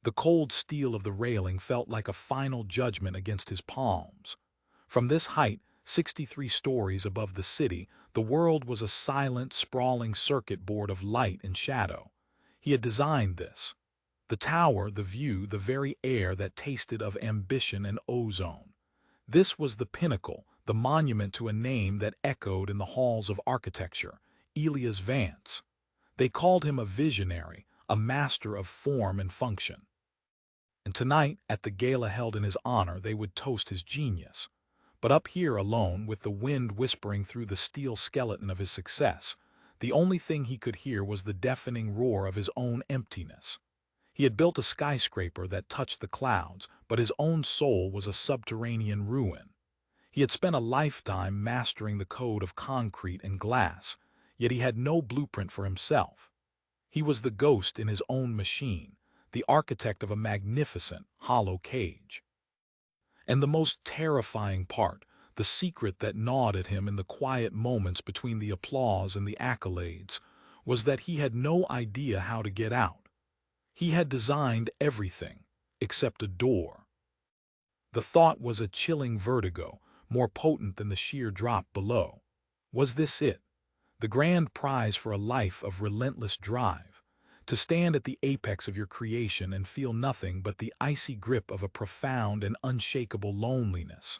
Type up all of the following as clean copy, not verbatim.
The cold steel of the railing felt like a final judgment against his palms. From this height, 63 stories above the city, the world was a silent, sprawling circuit board of light and shadow. He had designed this. The tower, the view, the very air that tasted of ambition and ozone. This was the pinnacle, the monument to a name that echoed in the halls of architecture, Elias Vance. They called him a visionary, a master of form and function. And tonight, at the gala held in his honor, they would toast his genius. But up here alone, with the wind whispering through the steel skeleton of his success, the only thing he could hear was the deafening roar of his own emptiness. He had built a skyscraper that touched the clouds, but his own soul was a subterranean ruin. He had spent a lifetime mastering the code of concrete and glass, yet he had no blueprint for himself. He was the ghost in his own machine, the architect of a magnificent, hollow cage. And the most terrifying part, the secret that gnawed at him in the quiet moments between the applause and the accolades, was that he had no idea how to get out. He had designed everything, except a door. The thought was a chilling vertigo, more potent than the sheer drop below. Was this it? The grand prize for a life of relentless drive? To stand at the apex of your creation and feel nothing but the icy grip of a profound and unshakable loneliness.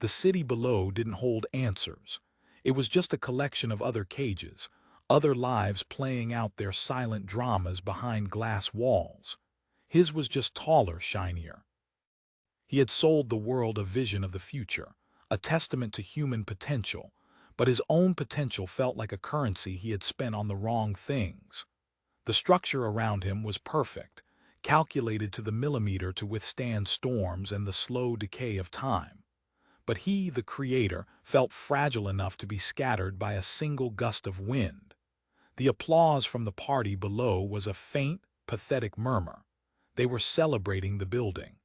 The city below didn't hold answers. It was just a collection of other cages, other lives playing out their silent dramas behind glass walls. His was just taller, shinier. He had sold the world a vision of the future, a testament to human potential, but his own potential felt like a currency he had spent on the wrong things. The structure around him was perfect, calculated to the millimeter to withstand storms and the slow decay of time. But he, the creator, felt fragile enough to be scattered by a single gust of wind. The applause from the party below was a faint, pathetic murmur. They were celebrating the building.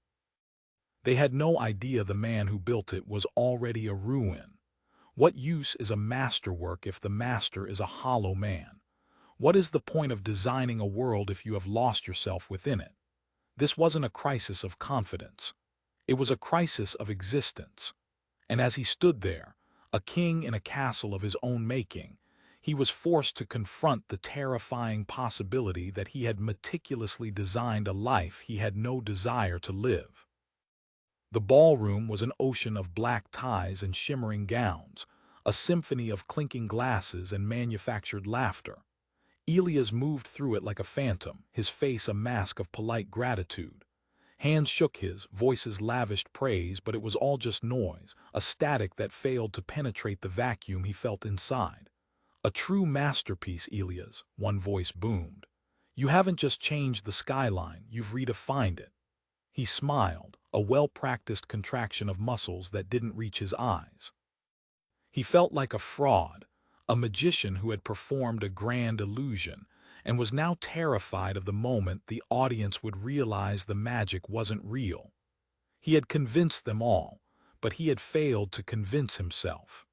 They had no idea the man who built it was already a ruin. What use is a masterwork if the master is a hollow man? What is the point of designing a world if you have lost yourself within it? This wasn't a crisis of confidence. It was a crisis of existence. And as he stood there, a king in a castle of his own making, he was forced to confront the terrifying possibility that he had meticulously designed a life he had no desire to live. The ballroom was an ocean of black ties and shimmering gowns, a symphony of clinking glasses and manufactured laughter. Elias moved through it like a phantom, his face a mask of polite gratitude. Hands shook his, voices lavished praise, but it was all just noise, a static that failed to penetrate the vacuum he felt inside. A true masterpiece, Elias, one voice boomed. You haven't just changed the skyline, you've redefined it. He smiled, a well-practiced contraction of muscles that didn't reach his eyes. He felt like a fraud, a magician who had performed a grand illusion, and was now terrified of the moment the audience would realize the magic wasn't real. He had convinced them all, but he had failed to convince himself.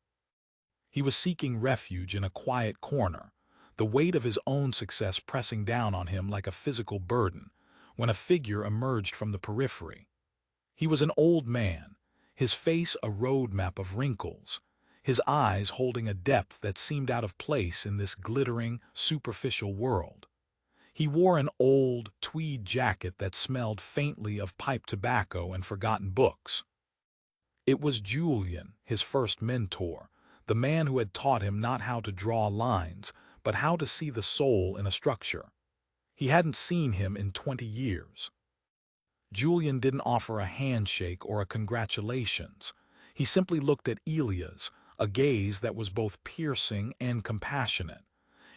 He was seeking refuge in a quiet corner, the weight of his own success pressing down on him like a physical burden, when a figure emerged from the periphery. He was an old man, his face a roadmap of wrinkles, his eyes holding a depth that seemed out of place in this glittering, superficial world. He wore an old, tweed jacket that smelled faintly of pipe tobacco and forgotten books. It was Julian, his first mentor, the man who had taught him not how to draw lines, but how to see the soul in a structure. He hadn't seen him in 20 years. Julian didn't offer a handshake or a congratulations. He simply looked at Elias, a gaze that was both piercing and compassionate.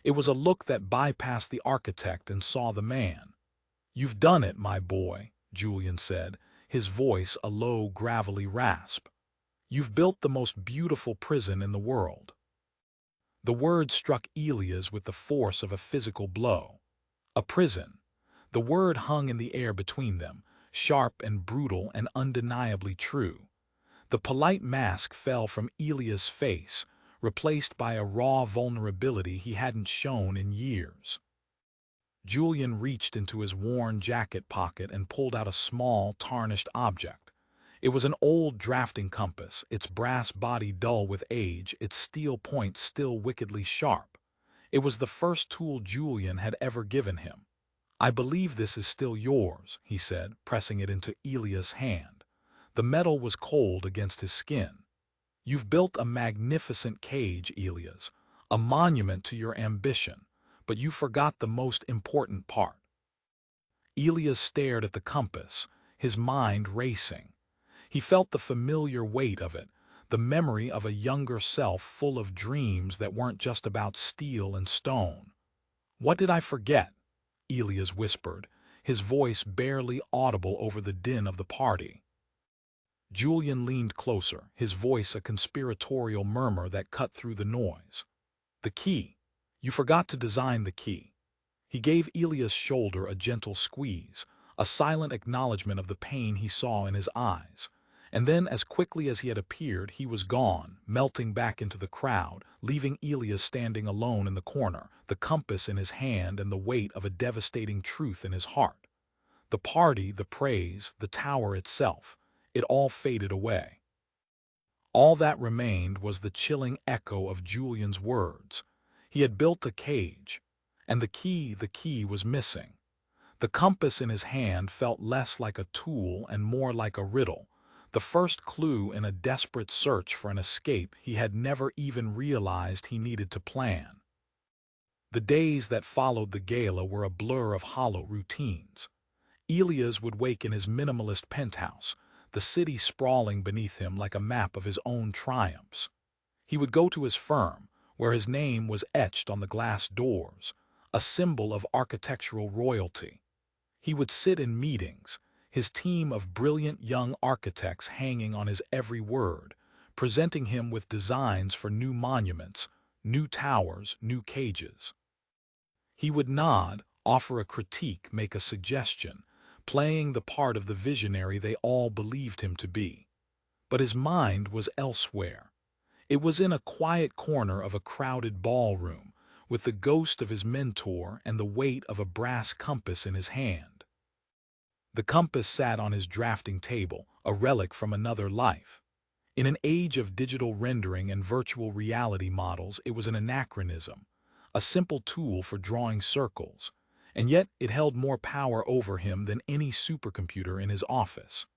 It was a look that bypassed the architect and saw the man. "You've done it, my boy," Julian said, his voice a low, gravelly rasp. "You've built the most beautiful prison in the world." The word struck Elias with the force of a physical blow. A prison. The word hung in the air between them, sharp and brutal and undeniably true. The polite mask fell from Elias' face, replaced by a raw vulnerability he hadn't shown in years. Julian reached into his worn jacket pocket and pulled out a small, tarnished object. It was an old drafting compass, its brass body dull with age, its steel point still wickedly sharp. It was the first tool Julian had ever given him. "I believe this is still yours," he said, pressing it into Elia's hand. The metal was cold against his skin. "You've built a magnificent cage, Elias, a monument to your ambition, but you forgot the most important part." Elias stared at the compass, his mind racing. He felt the familiar weight of it, the memory of a younger self full of dreams that weren't just about steel and stone. "What did I forget?" Elias whispered, his voice barely audible over the din of the party. Julian leaned closer, his voice a conspiratorial murmur that cut through the noise. "The key. You forgot to design the key." He gave Elias' shoulder a gentle squeeze, a silent acknowledgement of the pain he saw in his eyes. And then, as quickly as he had appeared, he was gone, melting back into the crowd, leaving Elias standing alone in the corner, the compass in his hand and the weight of a devastating truth in his heart. The party, the praise, the tower itself, it all faded away. All that remained was the chilling echo of Julian's words. He had built a cage, and the key was missing. The compass in his hand felt less like a tool and more like a riddle, the first clue in a desperate search for an escape he had never even realized he needed to plan. The days that followed the gala were a blur of hollow routines. Elias would wake in his minimalist penthouse, the city sprawling beneath him like a map of his own triumphs. He would go to his firm, where his name was etched on the glass doors, a symbol of architectural royalty. He would sit in meetings, his team of brilliant young architects hanging on his every word, presenting him with designs for new monuments, new towers, new cages. He would nod, offer a critique, make a suggestion, playing the part of the visionary they all believed him to be. But his mind was elsewhere. It was in a quiet corner of a crowded ballroom, with the ghost of his mentor and the weight of a brass compass in his hand. The compass sat on his drafting table, a relic from another life. In an age of digital rendering and virtual reality models, it was an anachronism, a simple tool for drawing circles, and yet it held more power over him than any supercomputer in his office.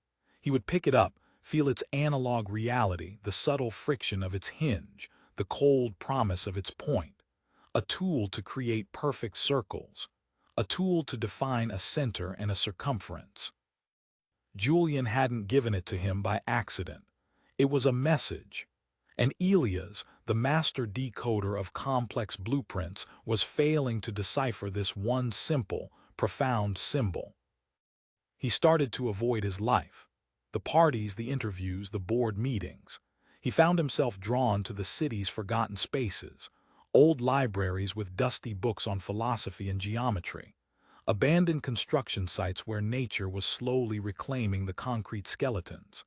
He would pick it up, feel its analog reality, the subtle friction of its hinge, the cold promise of its point. A tool to create perfect circles, a tool to define a center and a circumference. Julian hadn't given it to him by accident. It was a message. And Elias, the master decoder of complex blueprints, was failing to decipher this one simple, profound symbol. He started to avoid his life. The parties, the interviews, the board meetings. He found himself drawn to the city's forgotten spaces, old libraries with dusty books on philosophy and geometry, abandoned construction sites where nature was slowly reclaiming the concrete skeletons.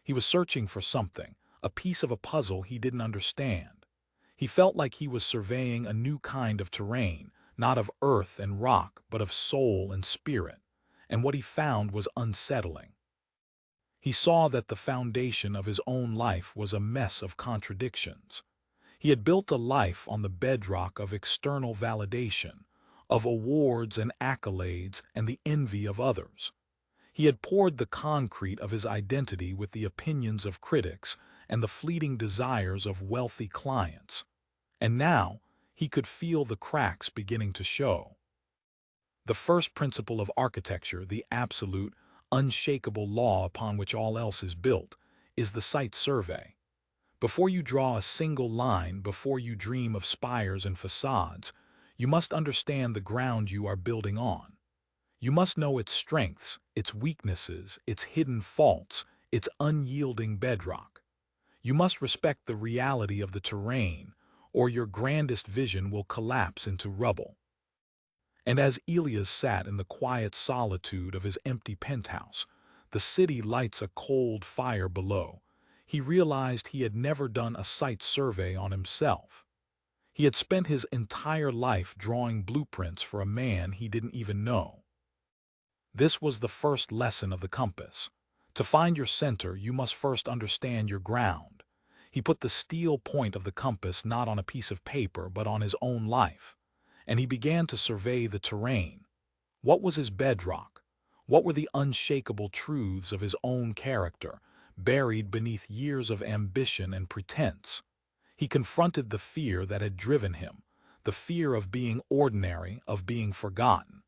He was searching for something, a piece of a puzzle he didn't understand. He felt like he was surveying a new kind of terrain, not of earth and rock, but of soul and spirit, and what he found was unsettling. He saw that the foundation of his own life was a mess of contradictions. He had built a life on the bedrock of external validation, of awards and accolades and the envy of others. He had poured the concrete of his identity with the opinions of critics and the fleeting desires of wealthy clients. And now he could feel the cracks beginning to show. The first principle of architecture, the absolute, unshakable law upon which all else is built, is the site survey. Before you draw a single line, before you dream of spires and facades, you must understand the ground you are building on. You must know its strengths, its weaknesses, its hidden faults, its unyielding bedrock. You must respect the reality of the terrain, or your grandest vision will collapse into rubble. And as Elias sat in the quiet solitude of his empty penthouse, the city lights a cold fire below, he realized he had never done a site survey on himself. He had spent his entire life drawing blueprints for a man he didn't even know. This was the first lesson of the compass. To find your center, you must first understand your ground. He put the steel point of the compass not on a piece of paper, but on his own life. And he began to survey the terrain. What was his bedrock? What were the unshakable truths of his own character, buried beneath years of ambition and pretense? He confronted the fear that had driven him, the fear of being ordinary, of being forgotten.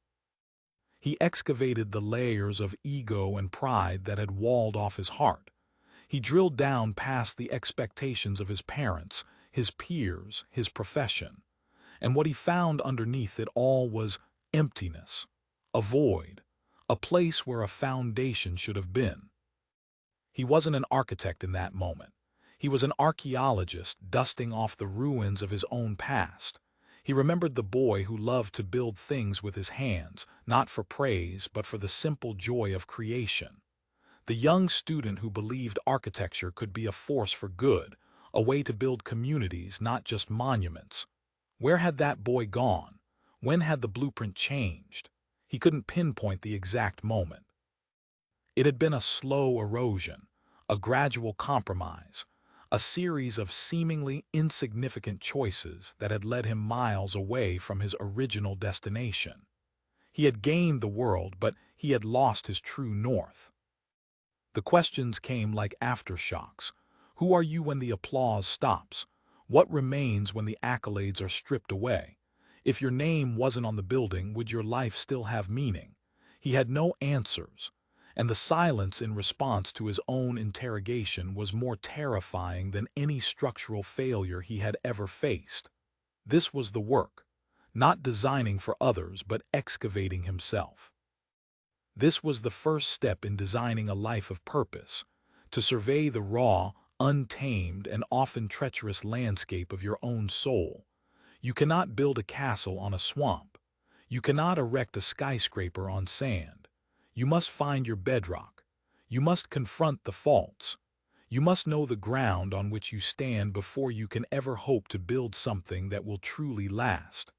He excavated the layers of ego and pride that had walled off his heart. He drilled down past the expectations of his parents, his peers, his profession. And what he found underneath it all was emptiness, a void, a place where a foundation should have been. He wasn't an architect in that moment. He was an archaeologist dusting off the ruins of his own past. He remembered the boy who loved to build things with his hands, not for praise, but for the simple joy of creation. The young student who believed architecture could be a force for good, a way to build communities, not just monuments. Where had that boy gone? When had the blueprint changed? He couldn't pinpoint the exact moment. It had been a slow erosion, a gradual compromise, a series of seemingly insignificant choices that had led him miles away from his original destination. He had gained the world, but he had lost his true north. The questions came like aftershocks. Who are you when the applause stops? What remains when the accolades are stripped away? If your name wasn't on the building, would your life still have meaning? He had no answers, and the silence in response to his own interrogation was more terrifying than any structural failure he had ever faced. This was the work, not designing for others, but excavating himself. This was the first step in designing a life of purpose, to survey the raw, untamed, and often treacherous landscape of your own soul. You cannot build a castle on a swamp. You cannot erect a skyscraper on sand. You must find your bedrock. You must confront the faults. You must know the ground on which you stand before you can ever hope to build something that will truly last.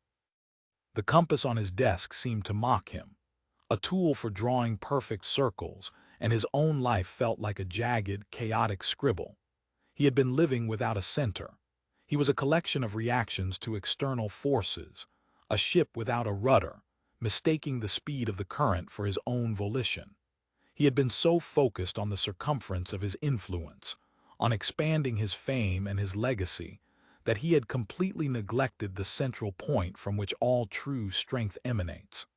The compass on his desk seemed to mock him, a tool for drawing perfect circles, and his own life felt like a jagged, chaotic scribble. He had been living without a center. He was a collection of reactions to external forces, a ship without a rudder, mistaking the speed of the current for his own volition. He had been so focused on the circumference of his influence, on expanding his fame and his legacy, that he had completely neglected the central point from which all true strength emanates.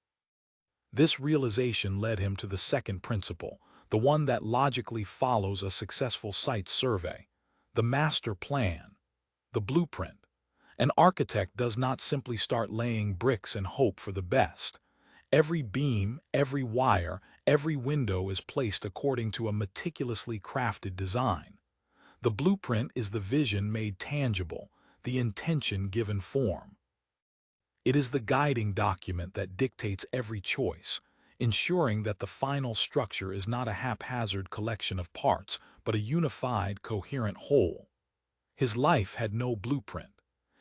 This realization led him to the second principle, the one that logically follows a successful site survey, the master plan, the blueprint. An architect does not simply start laying bricks and hope for the best. Every beam, every wire, every window is placed according to a meticulously crafted design. The blueprint is the vision made tangible, the intention given form. It is the guiding document that dictates every choice, ensuring that the final structure is not a haphazard collection of parts, but a unified, coherent whole. His life had no blueprint.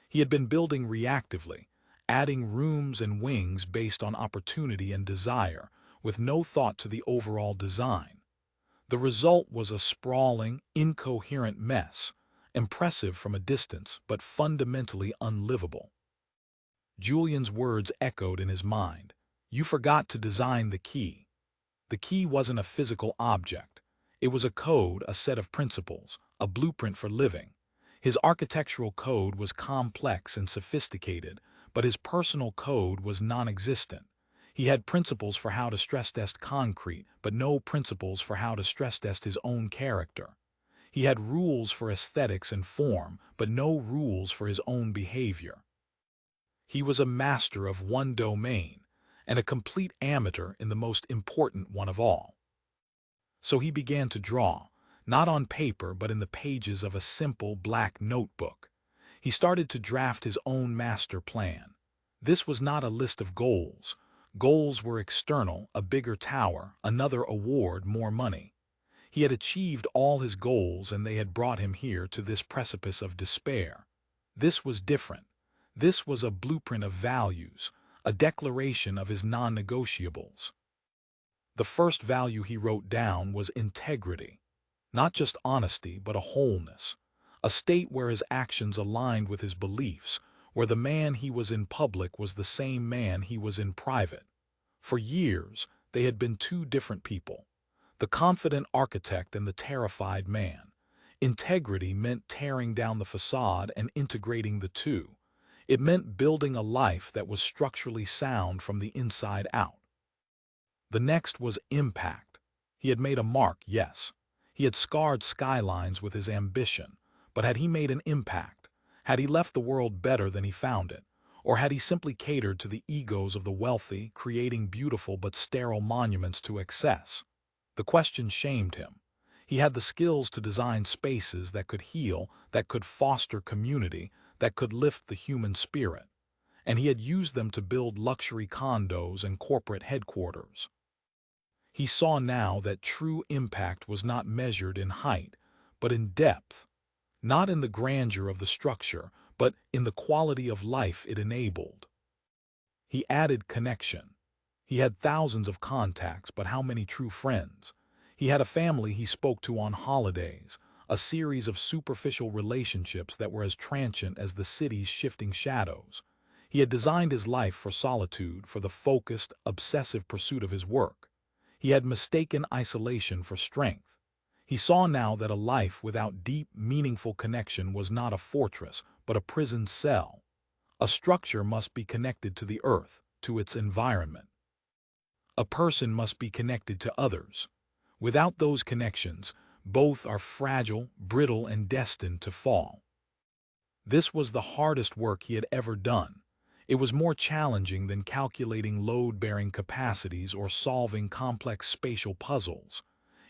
He had been building reactively, adding rooms and wings based on opportunity and desire, with no thought to the overall design. The result was a sprawling, incoherent mess, impressive from a distance, but fundamentally unlivable. Julian's words echoed in his mind. You forgot to design the key. The key wasn't a physical object. It was a code, a set of principles, a blueprint for living. His architectural code was complex and sophisticated, but his personal code was non-existent. He had principles for how to stress-test concrete, but no principles for how to stress-test his own character. He had rules for aesthetics and form, but no rules for his own behavior. He was a master of one domain, and a complete amateur in the most important one of all. So he began to draw, not on paper but in the pages of a simple black notebook. He started to draft his own master plan. This was not a list of goals. Goals were external, a bigger tower, another award, more money. He had achieved all his goals and they had brought him here to this precipice of despair. This was different. This was a blueprint of values, a declaration of his non-negotiables. The first value he wrote down was integrity. Not just honesty, but a wholeness. A state where his actions aligned with his beliefs, where the man he was in public was the same man he was in private. For years, they had been two different people, the confident architect and the terrified man. Integrity meant tearing down the facade and integrating the two. It meant building a life that was structurally sound from the inside out. The next was impact. He had made a mark, yes. He had scarred skylines with his ambition, but had he made an impact? Had he left the world better than he found it? Or had he simply catered to the egos of the wealthy, creating beautiful but sterile monuments to excess? The question shamed him. He had the skills to design spaces that could heal, that could foster community, that could lift the human spirit. And he had used them to build luxury condos and corporate headquarters. He saw now that true impact was not measured in height, but in depth, not in the grandeur of the structure, but in the quality of life it enabled. He added connection. He had thousands of contacts, but how many true friends? He had a family he spoke to on holidays, a series of superficial relationships that were as transient as the city's shifting shadows. He had designed his life for solitude, for the focused, obsessive pursuit of his work. He had mistaken isolation for strength. He saw now that a life without deep, meaningful connection was not a fortress, but a prison cell. A structure must be connected to the earth, to its environment. A person must be connected to others. Without those connections, both are fragile, brittle, and destined to fall. This was the hardest work he had ever done. It was more challenging than calculating load-bearing capacities or solving complex spatial puzzles.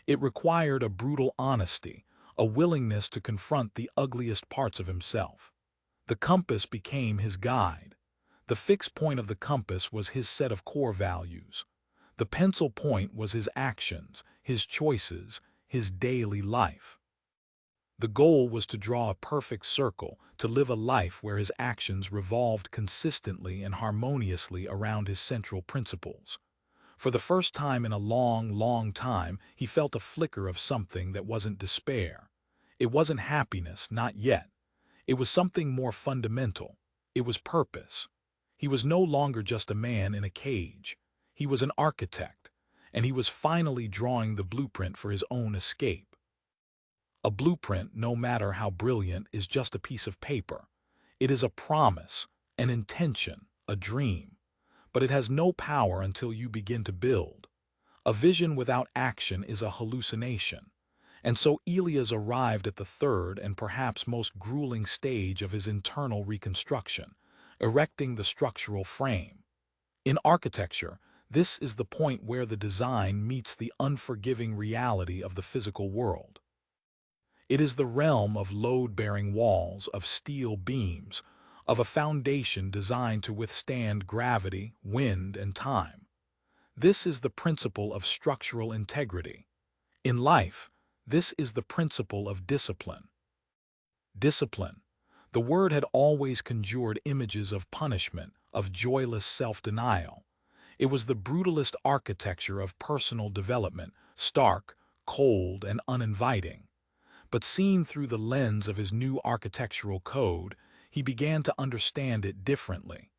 It required a brutal honesty, a willingness to confront the ugliest parts of himself. The compass became his guide. The fixed point of the compass was his set of core values. The pencil point was his actions, his choices, his daily life. The goal was to draw a perfect circle, to live a life where his actions revolved consistently and harmoniously around his central principles. For the first time in a long, long time, he felt a flicker of something that wasn't despair. It wasn't happiness, not yet. It was something more fundamental. It was purpose. He was no longer just a man in a cage. He was an architect, and he was finally drawing the blueprint for his own escape. A blueprint, no matter how brilliant, is just a piece of paper. It is a promise, an intention, a dream. But it has no power until you begin to build. A vision without action is a hallucination. And so Elias arrived at the third and perhaps most grueling stage of his internal reconstruction, erecting the structural frame. In architecture, this is the point where the design meets the unforgiving reality of the physical world. It is the realm of load-bearing walls, of steel beams, of a foundation designed to withstand gravity, wind, and time. This is the principle of structural integrity. In life, this is the principle of discipline. Discipline. The word had always conjured images of punishment, of joyless self-denial. It was the brutalist architecture of personal development, stark, cold, and uninviting. But seen through the lens of his new architectural code, he began to understand it differently.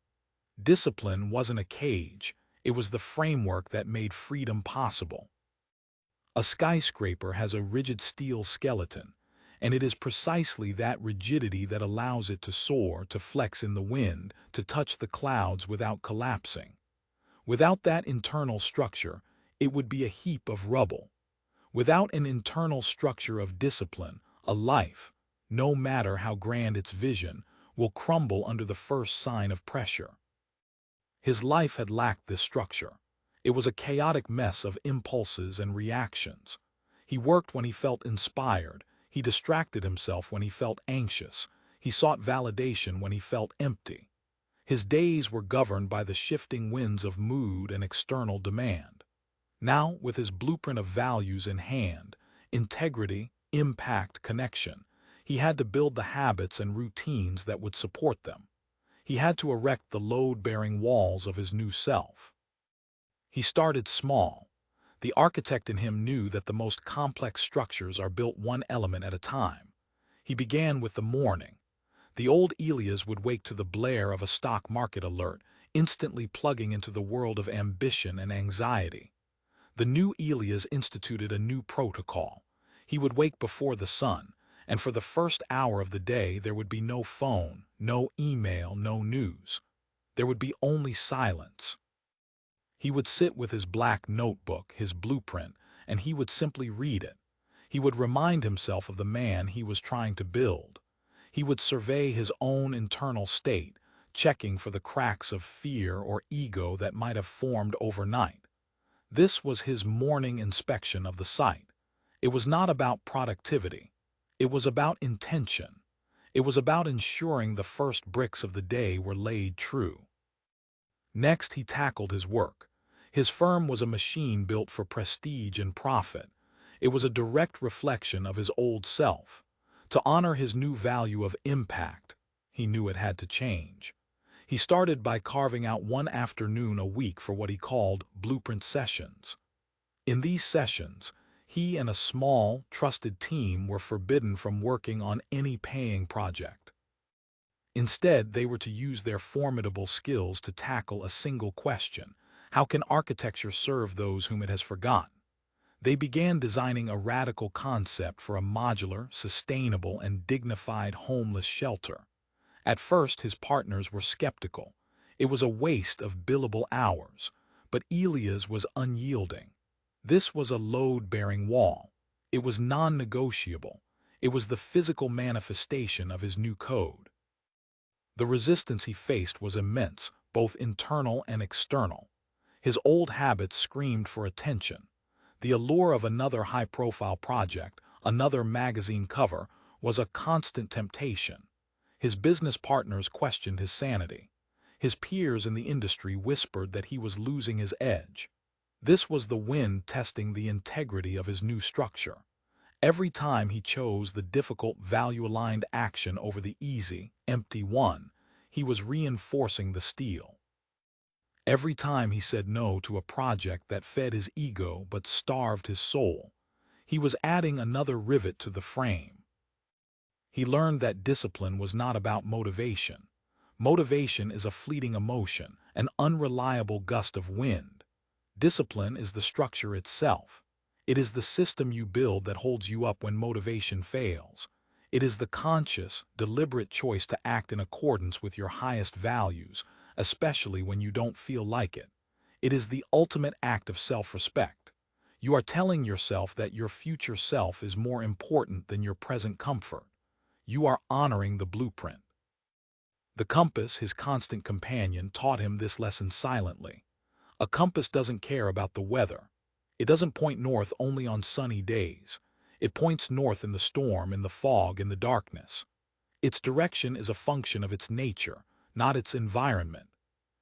Discipline wasn't a cage, it was the framework that made freedom possible. A skyscraper has a rigid steel skeleton, and it is precisely that rigidity that allows it to soar, to flex in the wind, to touch the clouds without collapsing. Without that internal structure, it would be a heap of rubble. Without an internal structure of discipline, a life, no matter how grand its vision, will crumble under the first sign of pressure. His life had lacked this structure. It was a chaotic mess of impulses and reactions. He worked when he felt inspired. He distracted himself when he felt anxious. He sought validation when he felt empty. His days were governed by the shifting winds of mood and external demand. Now, with his blueprint of values in hand, integrity, impact, connection, he had to build the habits and routines that would support them. He had to erect the load-bearing walls of his new self. He started small. The architect in him knew that the most complex structures are built one element at a time. He began with the morning. The old Elias would wake to the blare of a stock market alert, instantly plugging into the world of ambition and anxiety. The new Elias instituted a new protocol. He would wake before the sun, and for the first hour of the day there would be no phone, no email, no news. There would be only silence. He would sit with his black notebook, his blueprint, and he would simply read it. He would remind himself of the man he was trying to build. He would survey his own internal state, checking for the cracks of fear or ego that might have formed overnight. This was his morning inspection of the site. It was not about productivity. It was about intention. It was about ensuring the first bricks of the day were laid true. Next, he tackled his work. His firm was a machine built for prestige and profit. It was a direct reflection of his old self. To honor his new value of impact, he knew it had to change. He started by carving out one afternoon a week for what he called blueprint sessions. In these sessions, he and a small, trusted team were forbidden from working on any paying project. Instead, they were to use their formidable skills to tackle a single question: how can architecture serve those whom it has forgotten? They began designing a radical concept for a modular, sustainable, and dignified homeless shelter. At first, his partners were skeptical. It was a waste of billable hours, but Elias was unyielding. This was a load-bearing wall. It was non-negotiable. It was the physical manifestation of his new code. The resistance he faced was immense, both internal and external. His old habits screamed for attention. The allure of another high-profile project, another magazine cover, was a constant temptation. His business partners questioned his sanity. His peers in the industry whispered that he was losing his edge. This was the wind testing the integrity of his new structure. Every time he chose the difficult, value-aligned action over the easy, empty one, he was reinforcing the steel. Every time he said no to a project that fed his ego but starved his soul, he was adding another rivet to the frame. He learned that discipline was not about motivation. Motivation is a fleeting emotion, an unreliable gust of wind. Discipline is the structure itself. It is the system you build that holds you up when motivation fails. It is the conscious, deliberate choice to act in accordance with your highest values, especially when you don't feel like it. It is the ultimate act of self-respect. You are telling yourself that your future self is more important than your present comfort. You are honoring the blueprint. The compass, his constant companion, taught him this lesson silently. A compass doesn't care about the weather. It doesn't point north only on sunny days. It points north in the storm, in the fog, in the darkness. Its direction is a function of its nature, not its environment.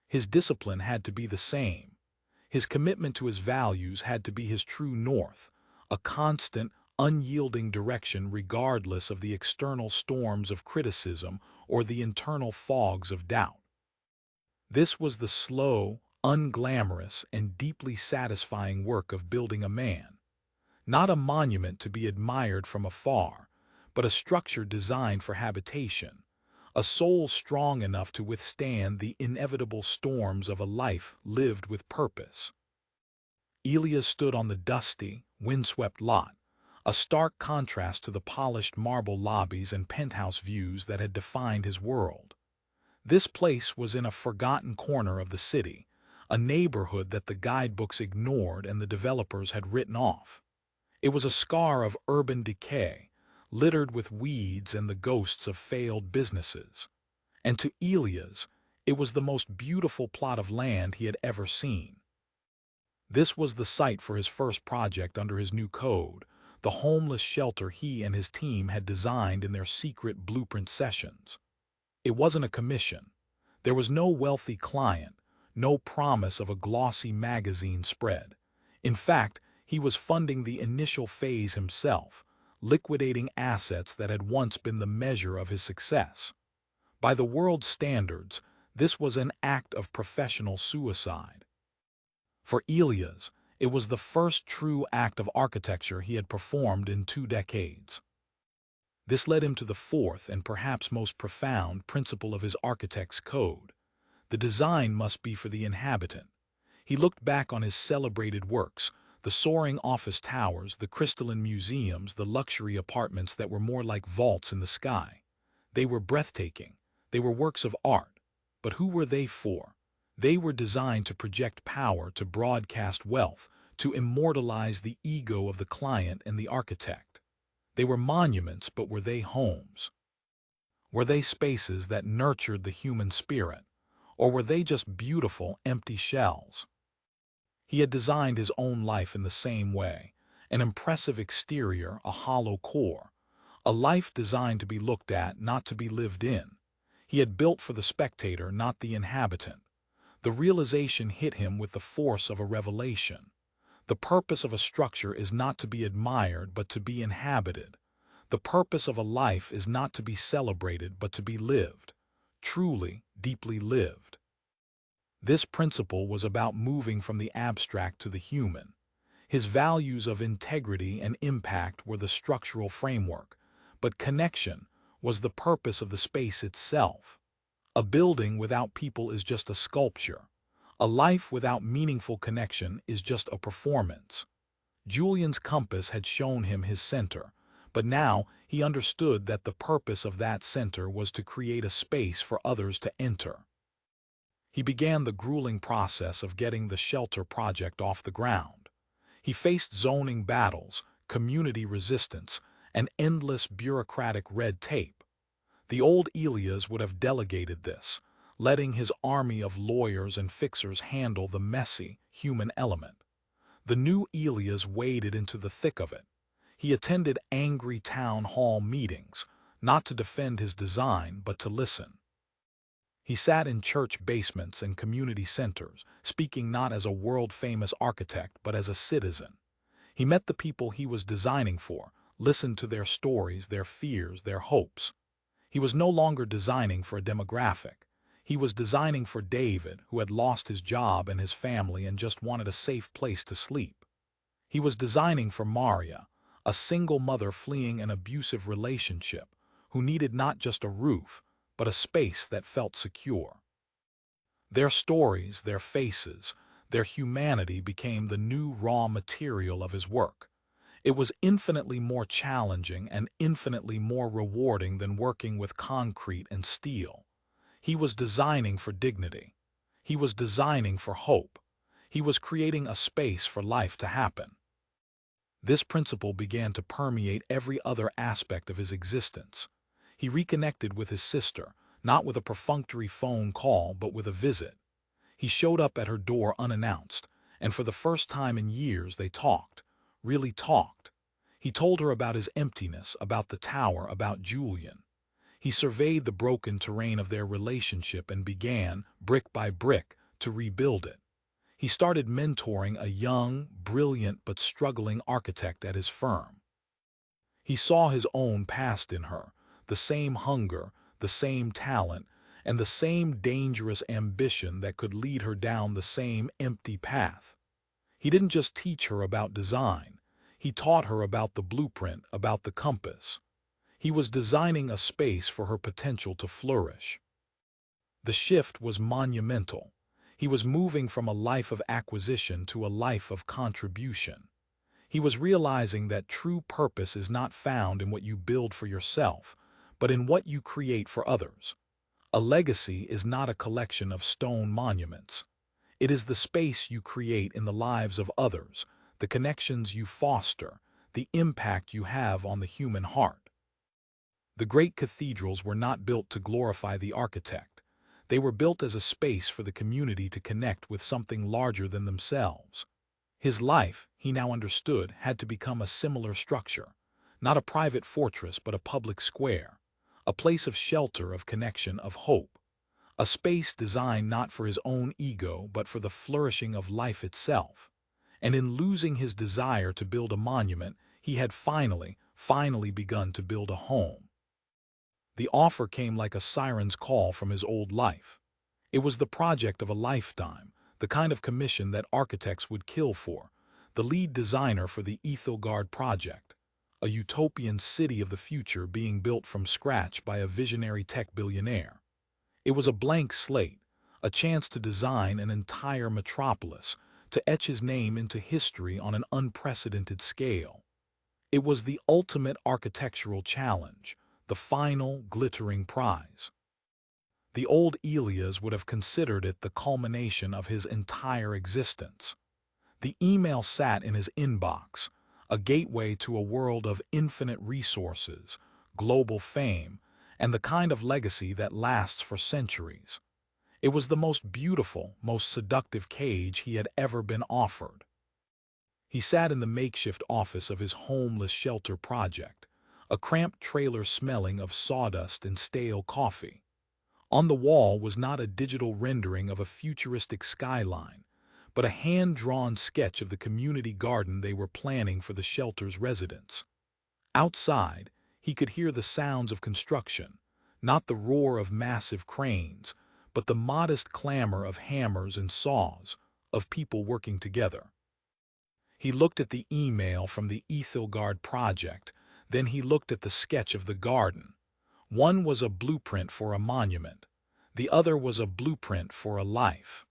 His discipline had to be the same. His commitment to his values had to be his true north, a constant, unyielding direction regardless of the external storms of criticism or the internal fogs of doubt. This was the slow, unglamorous, and deeply satisfying work of building a man. Not a monument to be admired from afar, but a structure designed for habitation, a soul strong enough to withstand the inevitable storms of a life lived with purpose. Elias stood on the dusty, windswept lot, a stark contrast to the polished marble lobbies and penthouse views that had defined his world. This place was in a forgotten corner of the city, a neighborhood that the guidebooks ignored and the developers had written off. It was a scar of urban decay, littered with weeds and the ghosts of failed businesses. And to Elias, it was the most beautiful plot of land he had ever seen. This was the site for his first project under his new code, the homeless shelter he and his team had designed in their secret blueprint sessions. It wasn't a commission. There was no wealthy client, no promise of a glossy magazine spread. In fact, he was funding the initial phase himself, liquidating assets that had once been the measure of his success. By the world's standards, This was an act of professional suicide. For Elias, it was the first true act of architecture he had performed in 2 decades. This led him to the fourth and perhaps most profound principle of his architect's code. The design must be for the inhabitant. He looked back on his celebrated works, the soaring office towers, the crystalline museums, the luxury apartments that were more like vaults in the sky. They were breathtaking. They were works of art. But who were they for? They were designed to project power, to broadcast wealth, to immortalize the ego of the client and the architect. They were monuments, but were they homes? Were they spaces that nurtured the human spirit? Or were they just beautiful, empty shells? He had designed his own life in the same way, an impressive exterior, a hollow core, a life designed to be looked at, not to be lived in. He had built for the spectator, not the inhabitant. The realization hit him with the force of a revelation. The purpose of a structure is not to be admired, but to be inhabited. The purpose of a life is not to be celebrated, but to be lived, truly, deeply lived. This principle was about moving from the abstract to the human. His values of integrity and impact were the structural framework, but connection was the purpose of the space itself. A building without people is just a sculpture. A life without meaningful connection is just a performance. Julian's compass had shown him his center, but now he understood that the purpose of that center was to create a space for others to enter. He began the grueling process of getting the shelter project off the ground. He faced zoning battles, community resistance, and endless bureaucratic red tape. The old Elias would have delegated this, letting his army of lawyers and fixers handle the messy, human element. The new Elias waded into the thick of it. He attended angry town hall meetings, not to defend his design, but to listen. He sat in church basements and community centers, speaking not as a world-famous architect, but as a citizen. He met the people he was designing for, listened to their stories, their fears, their hopes. He was no longer designing for a demographic. He was designing for David, who had lost his job and his family and just wanted a safe place to sleep. He was designing for Maria, a single mother fleeing an abusive relationship, who needed not just a roof, but a space that felt secure. Their stories, their faces, their humanity became the new raw material of his work. It was infinitely more challenging and infinitely more rewarding than working with concrete and steel. He was designing for dignity. He was designing for hope. He was creating a space for life to happen. This principle began to permeate every other aspect of his existence. He reconnected with his sister, not with a perfunctory phone call, but with a visit. He showed up at her door unannounced, and for the first time in years they talked, really talked. He told her about his emptiness, about the tower, about Julian. He surveyed the broken terrain of their relationship and began, brick by brick, to rebuild it. He started mentoring a young, brilliant but struggling architect at his firm. He saw his own past in her, the same hunger, the same talent, and the same dangerous ambition that could lead her down the same empty path. He didn't just teach her about design. He taught her about the blueprint, about the compass. He was designing a space for her potential to flourish. The shift was monumental. He was moving from a life of acquisition to a life of contribution. He was realizing that true purpose is not found in what you build for yourself, but in what you create for others. A legacy is not a collection of stone monuments. It is the space you create in the lives of others, the connections you foster, the impact you have on the human heart. The great cathedrals were not built to glorify the architect. They were built as a space for the community to connect with something larger than themselves. His life, he now understood, had to become a similar structure, not a private fortress but a public square, a place of shelter, of connection, of hope, a space designed not for his own ego but for the flourishing of life itself. And in losing his desire to build a monument, he had finally begun to build a home. The offer came like a siren's call from his old life. It was the project of a lifetime, the kind of commission that architects would kill for, the lead designer for the Ethelgard project, a utopian city of the future being built from scratch by a visionary tech billionaire. It was a blank slate, a chance to design an entire metropolis, to etch his name into history on an unprecedented scale. It was the ultimate architectural challenge, the final glittering prize. The old Elias would have considered it the culmination of his entire existence. The email sat in his inbox, a gateway to a world of infinite resources, global fame, and the kind of legacy that lasts for centuries. It was the most beautiful, most seductive cage he had ever been offered. He sat in the makeshift office of his homeless shelter project, a cramped trailer smelling of sawdust and stale coffee. On the wall was not a digital rendering of a futuristic skyline, but a hand-drawn sketch of the community garden they were planning for the shelter's residents. Outside, he could hear the sounds of construction, not the roar of massive cranes, but the modest clamor of hammers and saws, of people working together. He looked at the email from the Ethelgard project, then he looked at the sketch of the garden. One was a blueprint for a monument, the other was a blueprint for a life.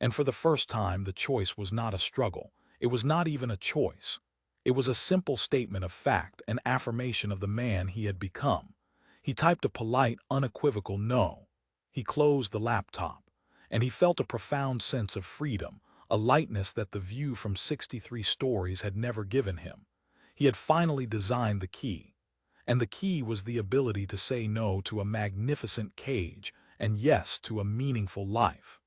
And for the first time, the choice was not a struggle. It was not even a choice. It was a simple statement of fact, an affirmation of the man he had become. He typed a polite, unequivocal no. He closed the laptop, and he felt a profound sense of freedom, a lightness that the view from 63 stories had never given him. He had finally designed the key, and the key was the ability to say no to a magnificent cage and yes to a meaningful life.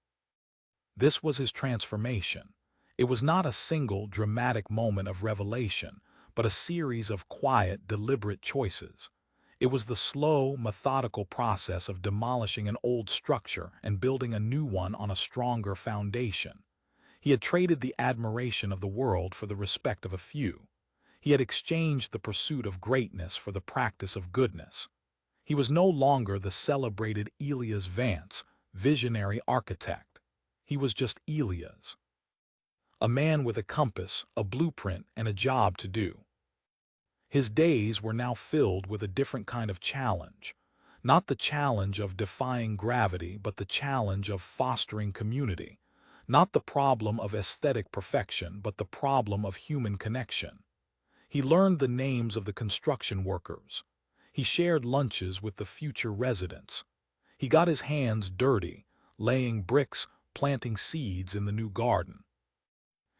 This was his transformation. It was not a single, dramatic moment of revelation, but a series of quiet, deliberate choices. It was the slow, methodical process of demolishing an old structure and building a new one on a stronger foundation. He had traded the admiration of the world for the respect of a few. He had exchanged the pursuit of greatness for the practice of goodness. He was no longer the celebrated Elias Vance, visionary architect. He was just Elias. A man with a compass, a blueprint, and a job to do. His days were now filled with a different kind of challenge. Not the challenge of defying gravity, but the challenge of fostering community. Not the problem of aesthetic perfection, but the problem of human connection. He learned the names of the construction workers. He shared lunches with the future residents. He got his hands dirty, laying bricks, planting seeds in the new garden.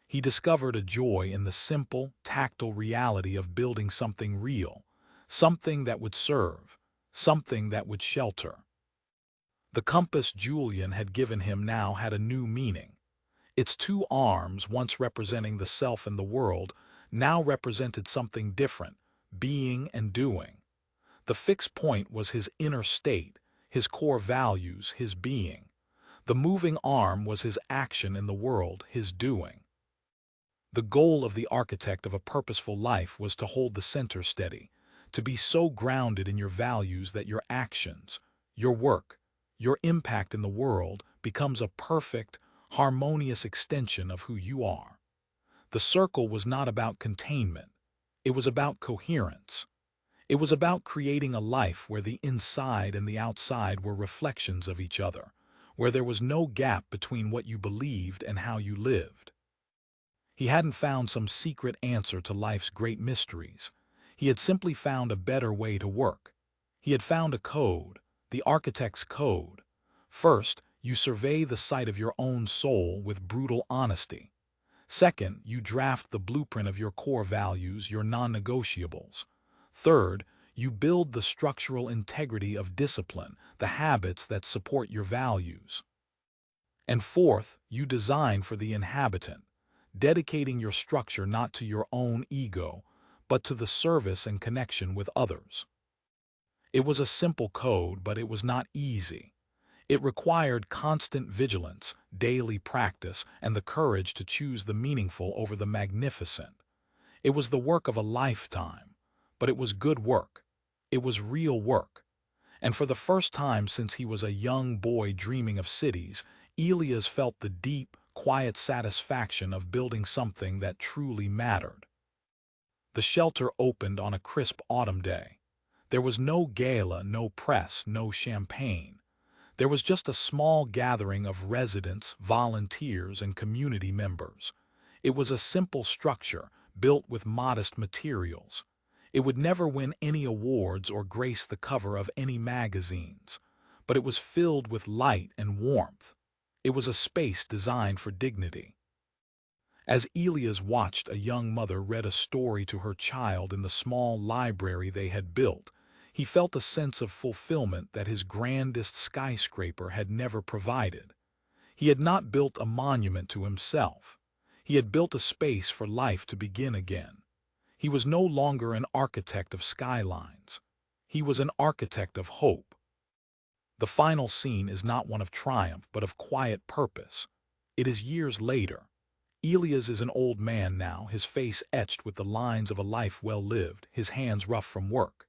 He discovered a joy in the simple, tactile reality of building something real, something that would serve, something that would shelter. The compass Julian had given him now had a new meaning. Its two arms, once representing the self and the world, now represented something different, being and doing. The fixed point was his inner state, his core values, his being. The moving arm was his action in the world, his doing. The goal of the architect of a purposeful life was to hold the center steady, to be so grounded in your values that your actions, your work, your impact in the world becomes a perfect, harmonious extension of who you are. The circle was not about containment. It was about coherence. It was about creating a life where the inside and the outside were reflections of each other, where there was no gap between what you believed and how you lived. He hadn't found some secret answer to life's great mysteries. He had simply found a better way to work. He had found a code, the architect's code. First, you survey the site of your own soul with brutal honesty. Second, you draft the blueprint of your core values, your non-negotiables. Third, you build the structural integrity of discipline, the habits that support your values. And fourth, you design for the inhabitant, dedicating your structure not to your own ego, but to the service and connection with others. It was a simple code, but it was not easy. It required constant vigilance, daily practice, and the courage to choose the meaningful over the magnificent. It was the work of a lifetime, but it was good work. It was real work. And for the first time since he was a young boy dreaming of cities, Elias felt the deep, quiet satisfaction of building something that truly mattered. The shelter opened on a crisp autumn day. There was no gala, no press, no champagne. There was just a small gathering of residents, volunteers, and community members. It was a simple structure, built with modest materials. It would never win any awards or grace the cover of any magazines, but it was filled with light and warmth. It was a space designed for dignity. As Elias watched, a young mother read a story to her child in the small library they had built, he felt a sense of fulfillment that his grandest skyscraper had never provided. He had not built a monument to himself. He had built a space for life to begin again. He was no longer an architect of skylines. He was an architect of hope. The final scene is not one of triumph, but of quiet purpose. It is years later. Elias is an old man now, his face etched with the lines of a life well lived, his hands rough from work.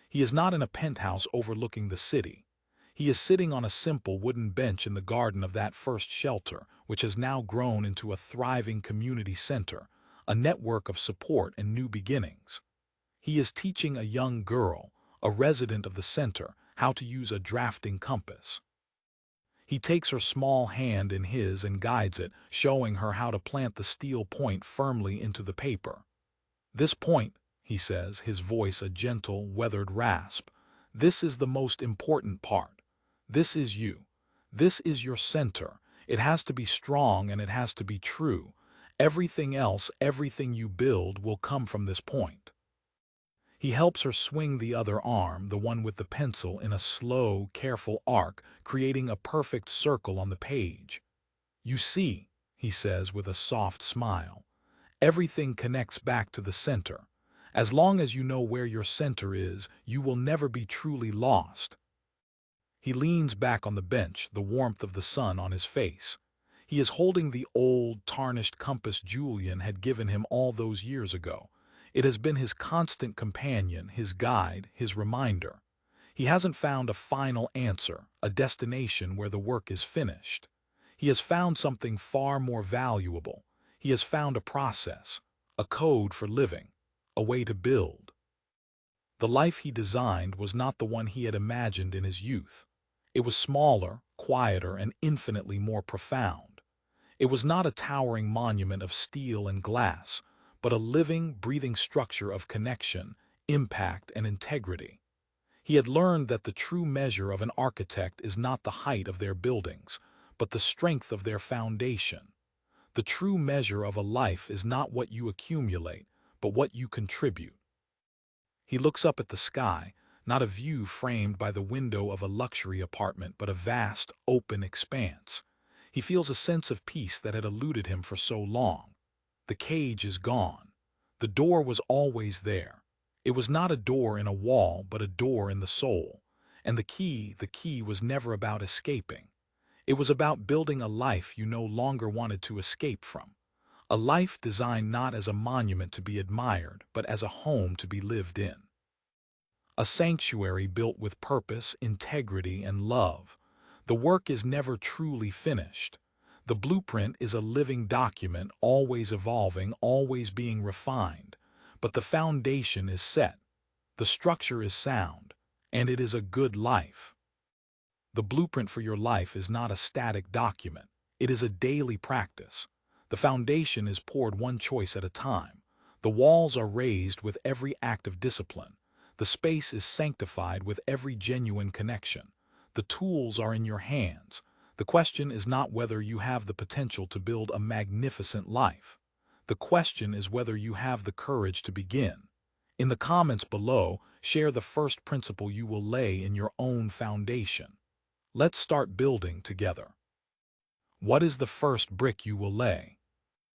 He is not in a penthouse overlooking the city. He is sitting on a simple wooden bench in the garden of that first shelter, which has now grown into a thriving community center, a network of support and new beginnings. He is teaching a young girl, a resident of the center, how to use a drafting compass. He takes her small hand in his and guides it, showing her how to plant the steel point firmly into the paper. "This point," he says, his voice a gentle, weathered rasp, "this is the most important part. This is you. This is your center. It has to be strong and it has to be true. Everything else, everything you build, will come from this point." He helps her swing the other arm, the one with the pencil, in a slow, careful arc, creating a perfect circle on the page. "You see," he says with a soft smile, "everything connects back to the center. As long as you know where your center is, you will never be truly lost." He leans back on the bench, the warmth of the sun on his face. He is holding the old, tarnished compass Julian had given him all those years ago. It has been his constant companion, his guide, his reminder. He hasn't found a final answer, a destination where the work is finished. He has found something far more valuable. He has found a process, a code for living, a way to build. The life he designed was not the one he had imagined in his youth. It was smaller, quieter, and infinitely more profound. It was not a towering monument of steel and glass, but a living, breathing structure of connection, impact, and integrity. He had learned that the true measure of an architect is not the height of their buildings, but the strength of their foundation. The true measure of a life is not what you accumulate, but what you contribute. He looks up at the sky, not a view framed by the window of a luxury apartment, but a vast, open expanse. He feels a sense of peace that had eluded him for so long. The cage is gone. The door was always there. It was not a door in a wall, but a door in the soul. And the key was never about escaping. It was about building a life you no longer wanted to escape from. A life designed not as a monument to be admired, but as a home to be lived in. A sanctuary built with purpose, integrity, and love. The work is never truly finished. The blueprint is a living document, always evolving, always being refined. But the foundation is set. The structure is sound, and it is a good life. The blueprint for your life is not a static document. It is a daily practice. The foundation is poured one choice at a time. The walls are raised with every act of discipline. The space is sanctified with every genuine connection. The tools are in your hands. The question is not whether you have the potential to build a magnificent life. The question is whether you have the courage to begin. In the comments below, share the first principle you will lay in your own foundation. Let's start building together. What is the first brick you will lay?